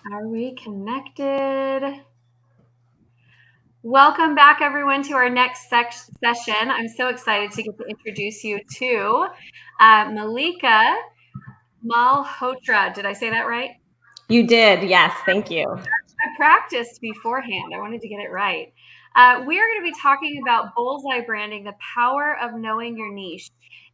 Are we connected? Welcome back, everyone, to our next session. I'm so excited to get to introduce you to Malika Malhotra. Did I say that right? You did. Yes. Thank you. I practiced beforehand. I wanted to get it right. We are going to be talking about BullsEye branding, the power of knowing your niche.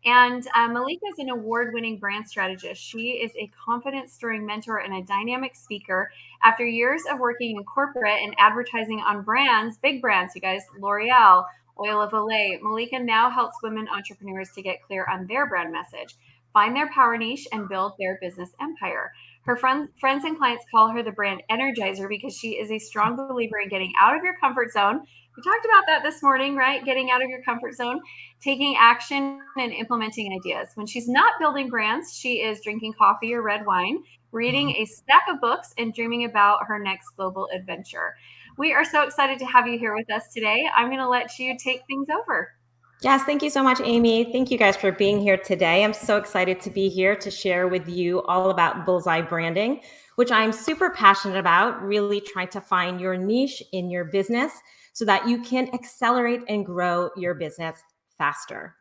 And Malika is an award winning brand strategist. She is a confidence stirring mentor and a dynamic speaker. After years of working in corporate and advertising on brands, big brands, you guys, L'Oreal, Oil of Olay, Malika now helps women entrepreneurs to get clear on their brand message, find their power niche, and build their business empire. Her friends and clients call her the brand energizer because she is a strong believer in getting out of your comfort zone. We talked about that this morning, right? Getting out of your comfort zone, taking action, and implementing ideas. When she's not building brands, she is drinking coffee or red wine, reading a stack of books, and dreaming about her next global adventure. We are so excited to have you here with us today. I'm going to let you take things over. Yes. Thank you so much, Amy. Thank you guys for being here today. I'm so excited to be here to share with you all about Bullseye branding, which I'm super passionate about, really trying to find your niche in your business so that you can accelerate and grow your business faster.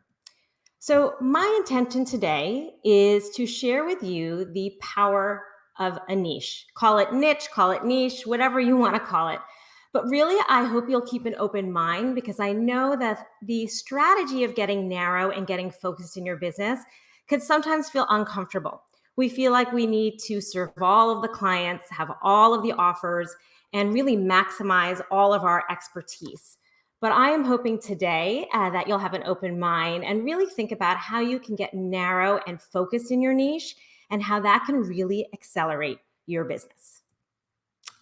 So, my intention today is to share with you the power of a niche. Call it niche, call it niche, whatever you want to call it. But really, I hope you'll keep an open mind because I know that the strategy of getting narrow and getting focused in your business can sometimes feel uncomfortable. We feel like we need to serve all of the clients, have all of the offers, and really maximize all of our expertise. But I am hoping today that you'll have an open mind and really think about how you can get narrow and focused in your niche and how that can really accelerate your business.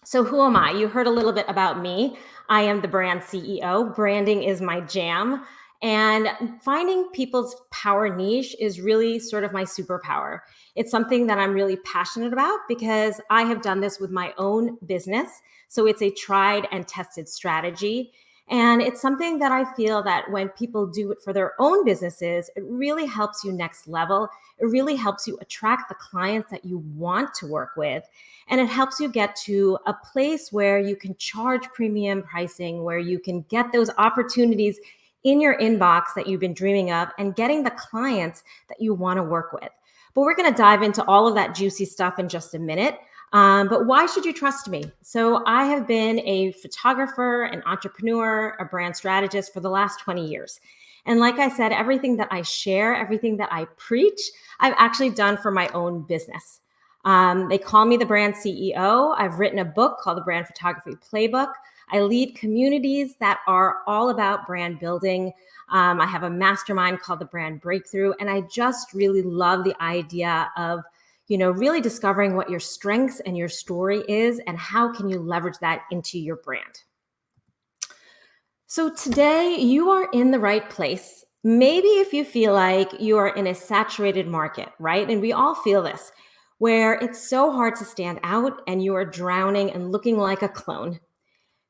So, who am I? You heard a little bit about me. I am the brand CEO. Branding is my jam. And finding people's power niche is really sort of my superpower. It's something that I'm really passionate about because I have done this with my own business. So, it's a tried and tested strategy. And it's something that I feel that when people do it for their own businesses, it really helps you next level. It really helps you attract the clients that you want to work with. And it helps you get to a place where you can charge premium pricing, where you can get those opportunities in your inbox that you've been dreaming of and getting the clients that you want to work with. But we're going to dive into all of that juicy stuff in just a minute. But why should you trust me? So I have been a photographer, an entrepreneur, a brand strategist for the last 20 years. And like I said, everything that I share, everything that I preach, I've actually done for my own business. They call me the brand CEO. I've written a book called The Brand Photography Playbook. I lead communities that are all about brand building. I have a mastermind called the Brand Breakthrough. And I just really love the idea of really discovering what your strengths and your story is and how can you leverage that into your brand. So today you are in the right place. Maybe if you feel like you are in a saturated market, right? And we all feel this, where it's so hard to stand out and you are drowning and looking like a clone.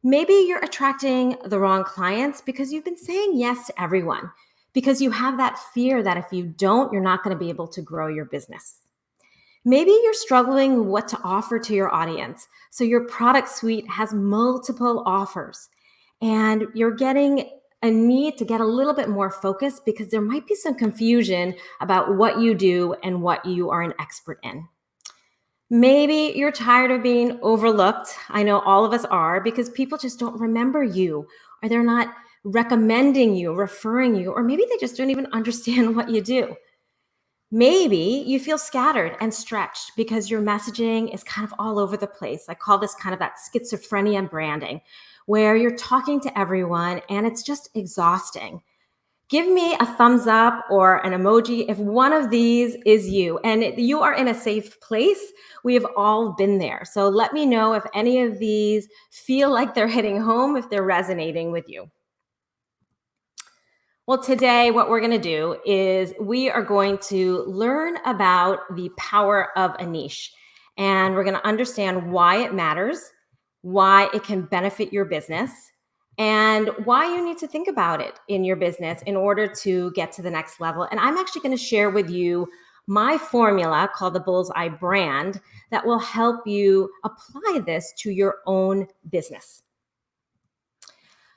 Maybe you're attracting the wrong clients because you've been saying yes to everyone, because you have that fear that if you don't, you're not going to be able to grow your business. Maybe you're struggling with what to offer to your audience. So your product suite has multiple offers and you're getting a need to get a little bit more focused because there might be some confusion about what you do and what you are an expert in. Maybe you're tired of being overlooked. I know all of us are because people just don't remember you or they're not recommending you, referring you, or maybe they just don't even understand what you do. Maybe you feel scattered and stretched because your messaging is kind of all over the place. I call this kind of that schizophrenia branding, where you're talking to everyone and it's just exhausting. Give me a thumbs up or an emoji if one of these is you and you are in a safe place. We have all been there. So let me know if any of these feel like they're hitting home, if they're resonating with you. Well, today, what we're going to do is we are going to learn about the power of a niche. And we're going to understand why it matters, why it can benefit your business, and why you need to think about it in your business in order to get to the next level. And I'm actually going to share with you my formula called the BullsEye brand that will help you apply this to your own business.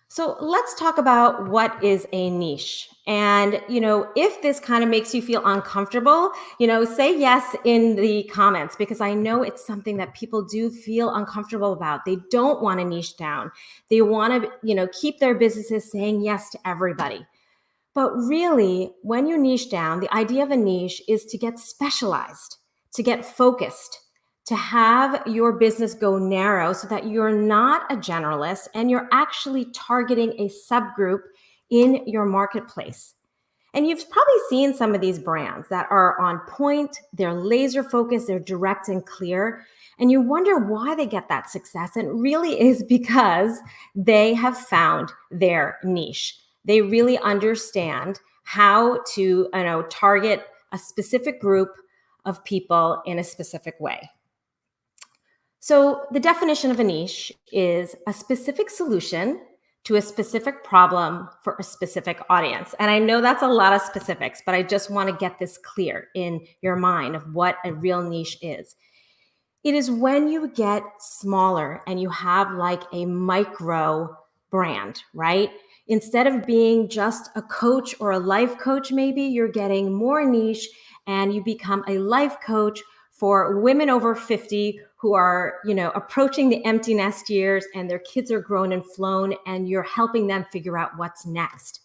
So let's talk about what is a niche. And, if this kind of makes you feel uncomfortable, say yes in the comments, because I know it's something that people do feel uncomfortable about. They don't want to niche down. They want to, keep their businesses saying yes to everybody. But really, when you niche down, the idea of a niche is to get specialized, to get focused, to have your business go narrow so that you're not a generalist and you're actually targeting a subgroup in your marketplace. And you've probably seen some of these brands that are on point, they're laser focused, they're direct and clear, and you wonder why they get that success. And it really is because they have found their niche. They really understand how to target a specific group of people in a specific way. So, the definition of a niche is a specific solution to a specific problem for a specific audience. And I know that's a lot of specifics, but I just want to get this clear in your mind of what a real niche is. It is when you get smaller and you have like a micro brand, right? Instead of being just a coach or a life coach, maybe you're getting more niche and you become a life coach for women over 50 who are, approaching the empty nest years and their kids are grown and flown, and you're helping them figure out what's next.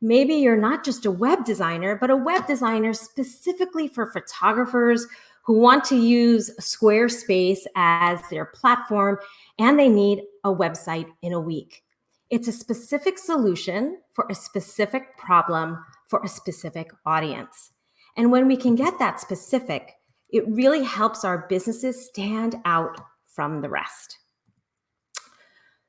Maybe you're not just a web designer, but a web designer specifically for photographers who want to use Squarespace as their platform and they need a website in a week. It's a specific solution for a specific problem for a specific audience. And when we can get that specific, it really helps our businesses stand out from the rest.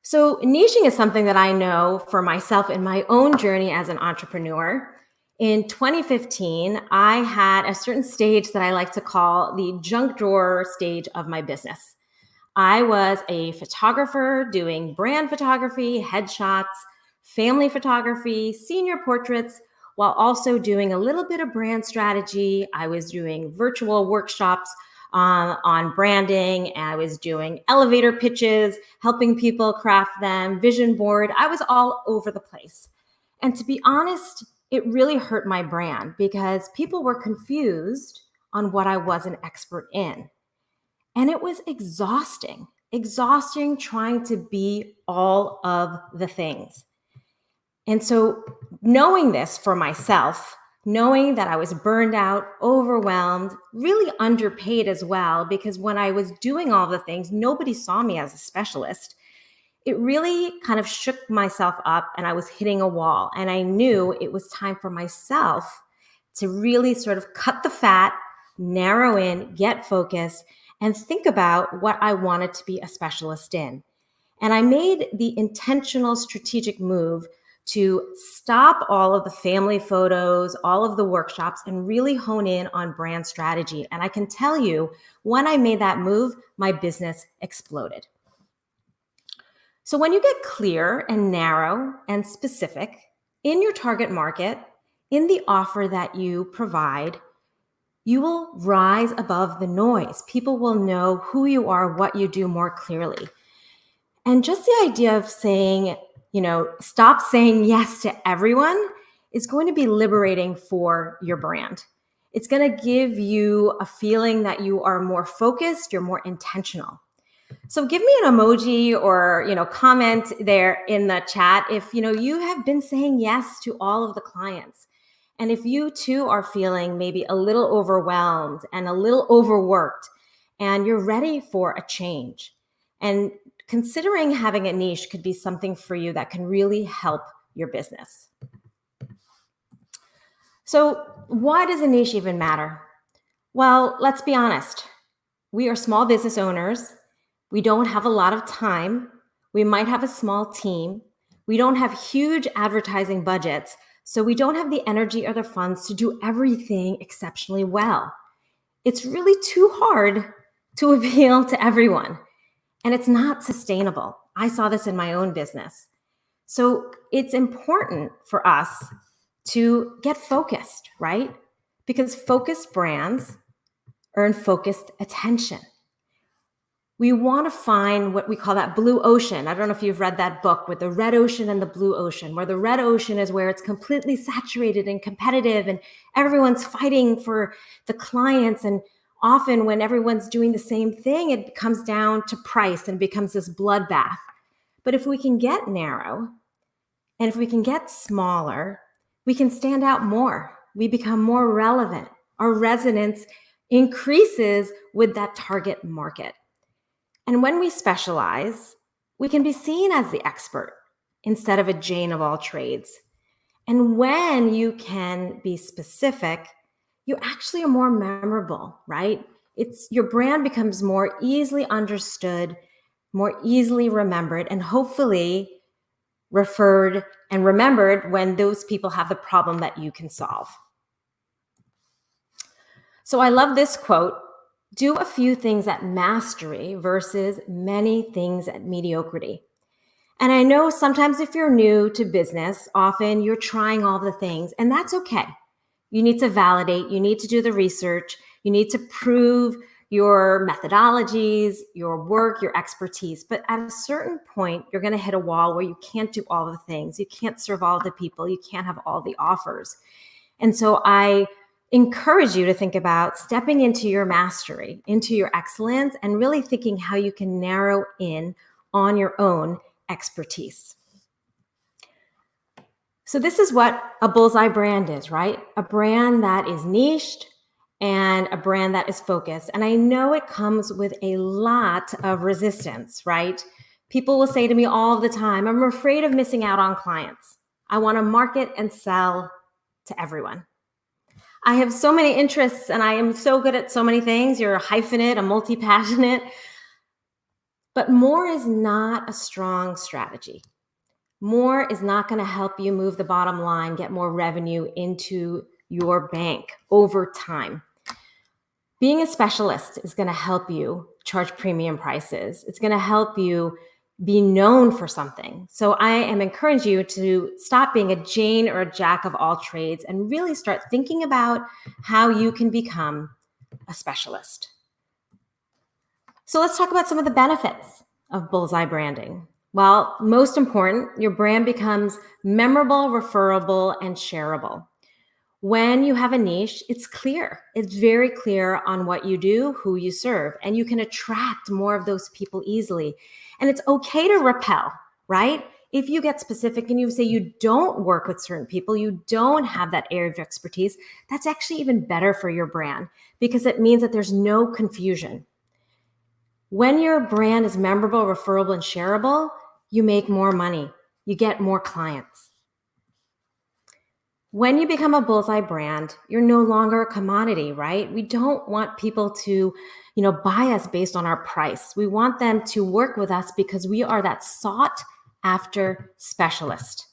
So niching is something that I know for myself in my own journey as an entrepreneur. In 2015, I had a certain stage that I like to call the junk drawer stage of my business. I was a photographer doing brand photography, headshots, family photography, senior portraits, while also doing a little bit of brand strategy. I was doing virtual workshops on branding. I was doing elevator pitches, helping people craft them, vision board. I was all over the place. And to be honest, it really hurt my brand because people were confused on what I was an expert in. And it was exhausting trying to be all of the things. And so knowing this for myself, knowing that I was burned out, overwhelmed, really underpaid as well, because when I was doing all the things, nobody saw me as a specialist. It really kind of shook myself up and I was hitting a wall. And I knew it was time for myself to really sort of cut the fat, narrow in, get focused, and think about what I wanted to be a specialist in. And I made the intentional strategic move to stop all of the family photos, all of the workshops, and really hone in on brand strategy. And I can tell you, when I made that move, my business exploded. So when you get clear and narrow and specific in your target market, in the offer that you provide, you will rise above the noise. People will know who you are, what you do more clearly. And just the idea of saying, stop saying yes to everyone is going to be liberating for your brand. It's going to give you a feeling that you are more focused, you're more intentional. So give me an emoji or, comment there in the chat if, you have been saying yes to all of the clients. And if you too are feeling maybe a little overwhelmed and a little overworked and you're ready for a change. And considering having a niche could be something for you that can really help your business. So why does a niche even matter? Well, let's be honest. We are small business owners. We don't have a lot of time. We might have a small team. We don't have huge advertising budgets. So we don't have the energy or the funds to do everything exceptionally well. It's really too hard to appeal to everyone. And it's not sustainable. I saw this in my own business. So it's important for us to get focused, right? because focused brands earn focused attention. We want to find what we call that blue ocean. I don't know if you've read that book with the red ocean and the blue ocean, where the red ocean is where it's completely saturated and competitive and everyone's fighting for the clients. And often when everyone's doing the same thing, it comes down to price and becomes this bloodbath. But if we can get narrow and if we can get smaller, we can stand out more. We become more relevant. Our resonance increases with that target market. And when we specialize, we can be seen as the expert instead of a Jane of all trades. And when you can be specific, you actually are more memorable, right? Your brand becomes more easily understood, more easily remembered, and hopefully referred and remembered when those people have the problem that you can solve. So I love this quote: do a few things at mastery versus many things at mediocrity. And I know sometimes if you're new to business, often you're trying all the things, and that's okay. You need to validate, you need to do the research, you need to prove your methodologies, your work, your expertise. But at a certain point, you're going to hit a wall where you can't do all the things. You can't serve all the people. You can't have all the offers. And so I encourage you to think about stepping into your mastery, into your excellence, and really thinking how you can narrow in on your own expertise. So this is what a BullsEye brand is, right? A brand that is niched and a brand that is focused. And I know it comes with a lot of resistance, right? People will say to me all the time, I'm afraid of missing out on clients. I want to market and sell to everyone. I have so many interests and I am so good at so many things. You're a hyphenate, a multi-passionate. But more is not a strong strategy. More is not going to help you move the bottom line, get more revenue into your bank over time. Being a specialist is going to help you charge premium prices. It's going to help you be known for something. So I am encouraging you to stop being a Jane or a Jack of all trades and really start thinking about how you can become a specialist. So let's talk about some of the benefits of BullsEye branding. Well, most important, your brand becomes memorable, referable, and shareable. When you have a niche, it's clear. It's very clear on what you do, who you serve, and you can attract more of those people easily. And it's okay to repel, right? If you get specific and you say you don't work with certain people, you don't have that area of expertise, that's actually even better for your brand because it means that there's no confusion. When your brand is memorable, referable, and shareable, you make more money. You get more clients. When you become a BullsEye brand, you're no longer a commodity, right? We don't want people to, buy us based on our price. We want them to work with us because we are that sought after specialist.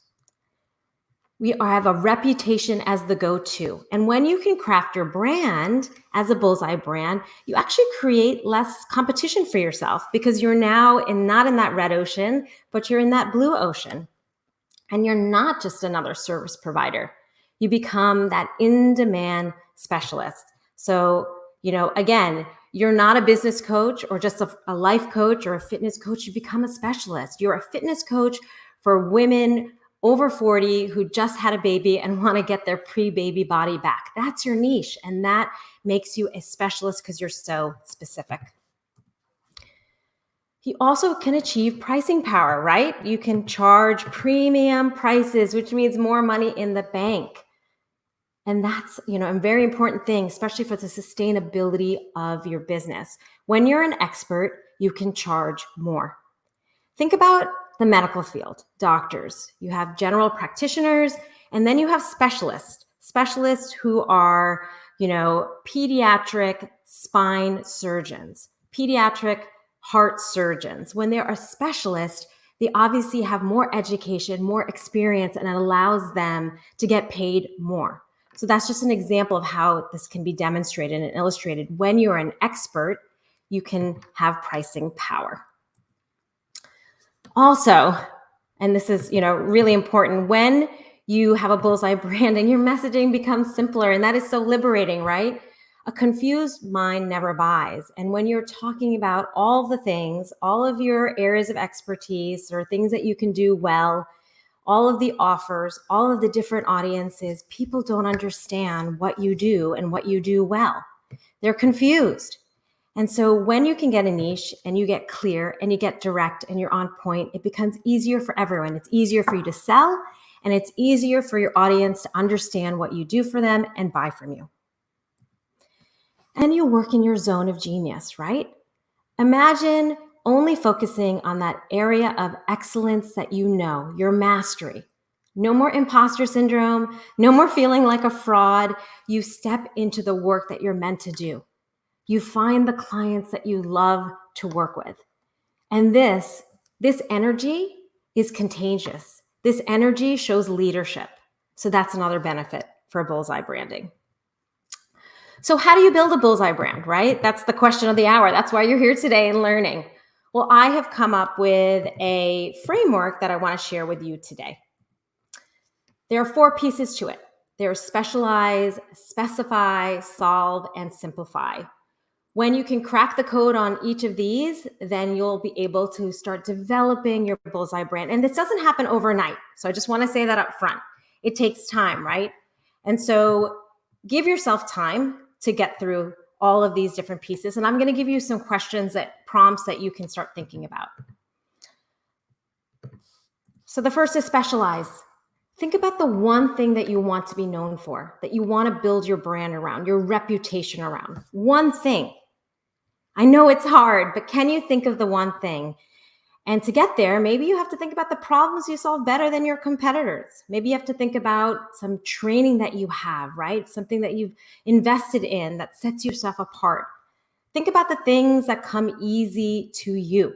We have a reputation as the go-to. And when you can craft your brand as a BullsEye brand, you actually create less competition for yourself because you're now not in that red ocean, but you're in that blue ocean. And you're not just another service provider. You become that in-demand specialist. So, again, you're not a business coach or just a life coach or a fitness coach. You become a specialist. You're a fitness coach for women over 40 who just had a baby and want to get their pre-baby body back. That's your niche. And that makes you a specialist because you're so specific. You also can achieve pricing power, right? You can charge premium prices, which means more money in the bank. And that's, a very important thing, especially for the sustainability of your business. When you're an expert, you can charge more. Think about the medical field, doctors. You have general practitioners, and then you have specialists who are, pediatric spine surgeons, pediatric heart surgeons. When they're a specialist, they obviously have more education, more experience, and it allows them to get paid more. So that's just an example of how this can be demonstrated and illustrated. When you're an expert, you can have pricing power. Also, and this is, really important, when You have a bullseye brand and your messaging becomes simpler, and that is so liberating, right? A confused mind never buys. And when you're talking about all the things, all of your areas of expertise or things that you can do well, all of the offers, all of the different audiences, people don't understand what you do and what you do well. They're confused. And so when you can get a niche and you get clear and you get direct and you're on point, it becomes easier for everyone. It's easier for you to sell, and it's easier for your audience to understand what you do for them and buy from you. And you work in your zone of genius, right? Imagine only focusing on that area of excellence that you know, your mastery. No more imposter syndrome, no more feeling like a fraud. You step into the work that you're meant to do. You find the clients that you love to work with. And this energy is contagious. This energy shows leadership. So that's another benefit for bullseye branding. So how do you build a bullseye brand, right? That's the question of the hour. That's why you're here today and learning. Well, I have come up with a framework that I want to share with you today. There are 4 pieces to it. There's specialize, specify, solve, and simplify. When you can crack the code on each of these, then you'll be able to start developing your bullseye brand. And this doesn't happen overnight. So I just want to say that up front. It takes time, right? And so give yourself time to get through all of these different pieces. And I'm going to give you some questions, that prompts that you can start thinking about. So the first is specialize. Think about the one thing that you want to be known for, that you want to build your brand around, your reputation around. One thing. I know it's hard, but can you think of the one thing? And to get there, maybe you have to think about the problems you solve better than your competitors. Maybe you have to think about some training that you have, right? Something that you've invested in that sets yourself apart. Think about the things that come easy to you,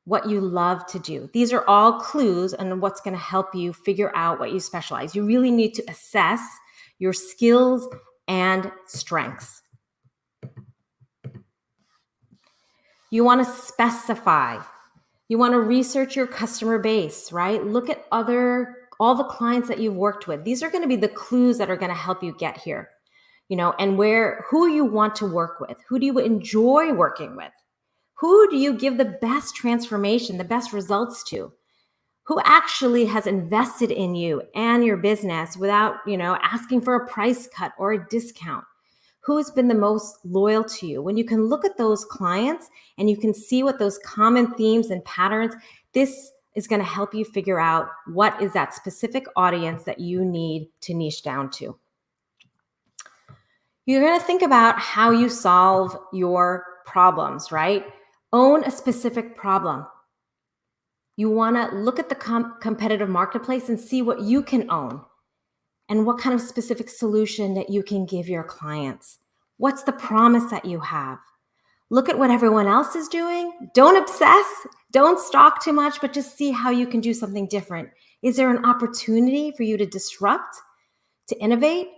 what you love to do. These are all clues on what's going to help you figure out what you specialize. You really need to assess your skills and strengths. You want to specify. You want to research your customer base, right? Look at all the clients that you've worked with. These are going to be the clues that are going to help you get here, and who you want to work with. Who do you enjoy working with? Who do you give the best transformation, the best results to? Who actually has invested in you and your business without, asking for a price cut or a discount? Who's been the most loyal to you? When you can look at those clients and you can see what those common themes and patterns, this is going to help you figure out what is that specific audience that you need to niche down to. You're going to think about how you solve your problems, right? Own a specific problem. You want to look at the competitive marketplace and see what you can own and what kind of specific solution that you can give your clients. What's the promise that you have? Look at what everyone else is doing. Don't obsess. Don't stalk too much, but just see how you can do something different. Is there an opportunity for you to disrupt, to innovate?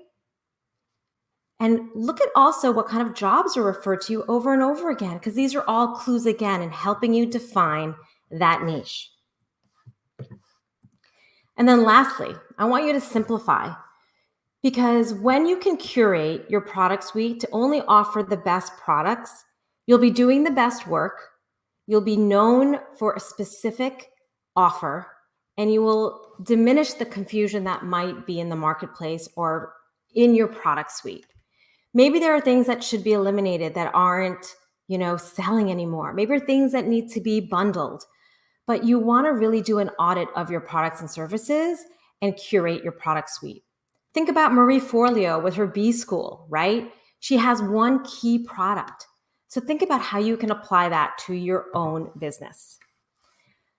And look at also what kind of jobs are referred to you over and over again, because these are all clues again in helping you define that niche. And then lastly, I want you to simplify, because when you can curate your product suite to only offer the best products, you'll be doing the best work, you'll be known for a specific offer, and you will diminish the confusion that might be in the marketplace or in your product suite. Maybe there are things that should be eliminated that aren't, selling anymore. Maybe there are things that need to be bundled. But you want to really do an audit of your products and services and curate your product suite. Think about Marie Forleo with her B School, right? She has one key product. So think about how you can apply that to your own business.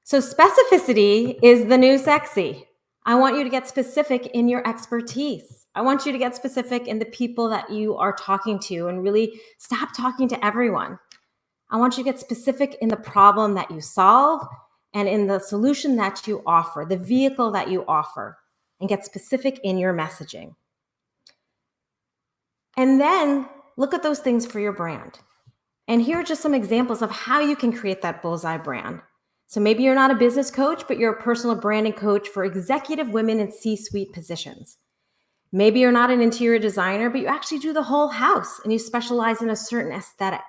So specificity is the new sexy. I want you to get specific in your expertise. I want you to get specific in the people that you are talking to and really stop talking to everyone. I want you to get specific in the problem that you solve and in the solution that you offer, the vehicle that you offer, and get specific in your messaging. And then look at those things for your brand. And here are just some examples of how you can create that bullseye brand. So maybe you're not a business coach, but you're a personal branding coach for executive women in C suite positions. Maybe you're not an interior designer, but you actually do the whole house and you specialize in a certain aesthetic.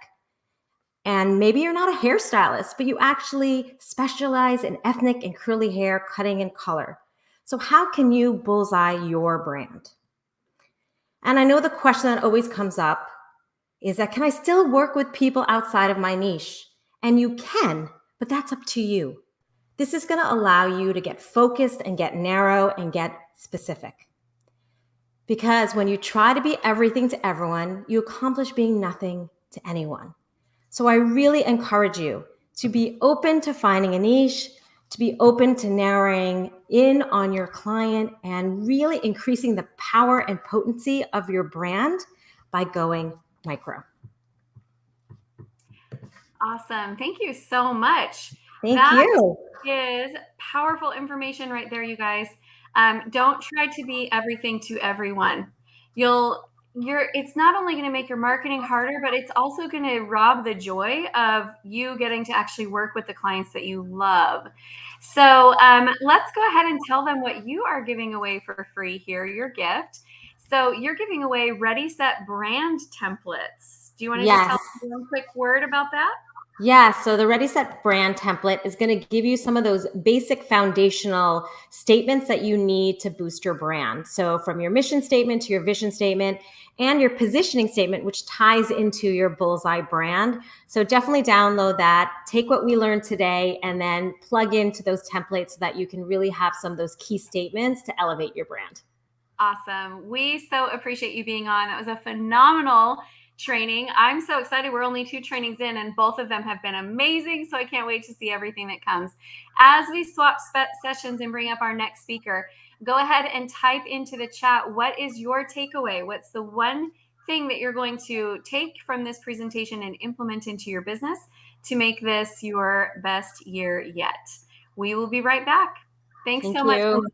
And maybe you're not a hairstylist, but you actually specialize in ethnic and curly hair cutting and color. So, how can you bullseye your brand? And I know the question that always comes up is that can I still work with people outside of my niche? And you can, but that's up to you. This is going to allow you to get focused and get narrow and get specific. Because when you try to be everything to everyone, you accomplish being nothing to anyone. So I really encourage you to be open to finding a niche, to be open to narrowing in on your client and really increasing the power and potency of your brand by going micro. Awesome. Thank you so much. Thank That you. is powerful information right there, you guys. Don't try to be everything to everyone. It's not only going to make your marketing harder, but it's also going to rob the joy of you getting to actually work with the clients that you love. So let's go ahead and tell them what you are giving away for free here, your gift. So you're giving away Ready Set brand templates. Do you want to just tell Yes. us one quick word about that? Yeah, so the Ready Set brand template is going to give you some of those basic foundational statements that you need to boost your brand. So, from your mission statement to your vision statement and your positioning statement, which ties into your bullseye brand. So, definitely download that, take what we learned today, and then plug into those templates so that you can really have some of those key statements to elevate your brand. Awesome. We so appreciate you being on. That was a phenomenal training. I'm so excited. We're only 2 trainings in, and both of them have been amazing. So I can't wait to see everything that comes. As we swap sessions and bring up our next speaker, go ahead and type into the chat, what is your takeaway? What's the one thing that you're going to take from this presentation and implement into your business to make this your best year yet? We will be right back. Thanks Thank so much. you.